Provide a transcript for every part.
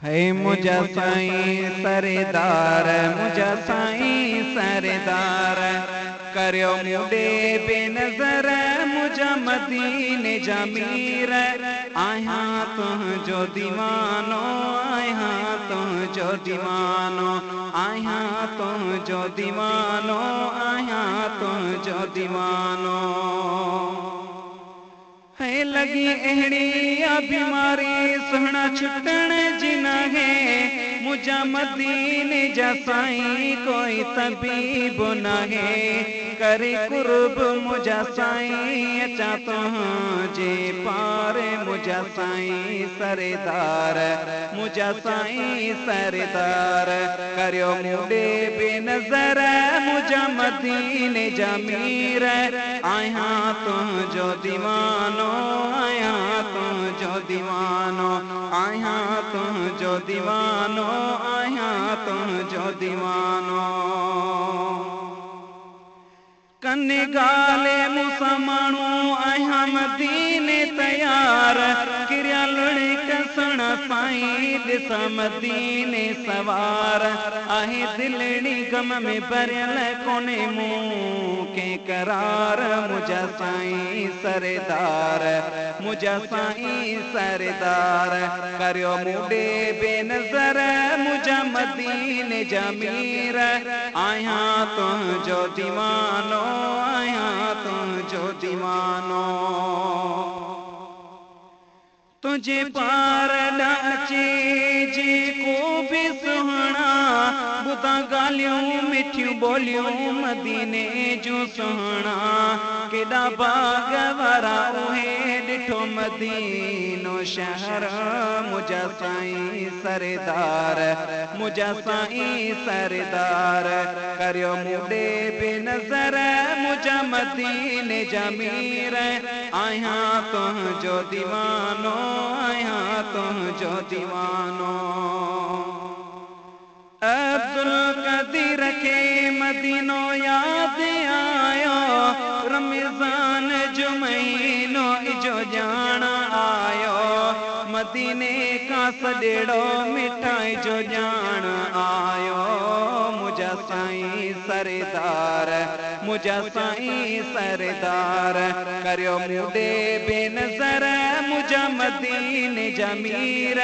है मुझा साईं सरदार, मुझा साईं सरदार, करियो मुडे बेनज़र मुझा मदीने जा मीर। आया तुझो दीवानो, आया तुझो दीवानो, आया तुझो दीवानो, आया तुझो दीवानो। है लगी अहड़ी बीमारी सुहना छुटण जिन है, मुझा मदीने जा साईं कोई तबीब न है। करे कुर्ब मुझा साईं अचा तुझे पार, मुझा साईं सरदार, मुझा साईं सरदार, करियो मुडे बेनज़र मुझा मदीने जा मीर। आया तुझो दीवानो, आया तुझो दीवानो, आया तुझो दीवानो, आया तुझो दीवानो। कन्ने गाले मुसमाणू आया मदीने तैयार, किरिया लुड़ी कसण साईं दिस मदीने सवार। आहे दिलड़ी गम में भरियल कोने मुंह के करार, मुझा साईं सरदार, मुझा साईं सरदार, करियो मुडे बेनज़र मुझा मदीने जा मीर। आया तुझो दीवानो, आया तुझो दीवानो। तुझे पार डाचे जे को भी सुहना, बुधा गालियों मिठियों बोलियों मदीने जो सुहना। केड़ा बाग वारा उहे डिठो मदीनो शहर, मुझा साईं सरदार, मुझा साईं सरदार, करियो मुडे बेनज़र मुझा मदीने जा मीर। आया तुझो दीवानो, आया तुझो दीवानो। अब्दुल कदीर के मदीनो याद आयो, रमज़ान जो महीनो इजो जान आयो। मदीने का सडेड़ो मिठाई जो जान आयो, मुझा साईं सरदार, मुझा साईं सरदार, करियो मुडे बेनज़र मुझा मदीने जा मीर।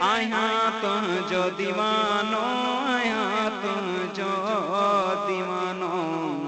आया तुझो दीवानो, आया तुझो दीवानो।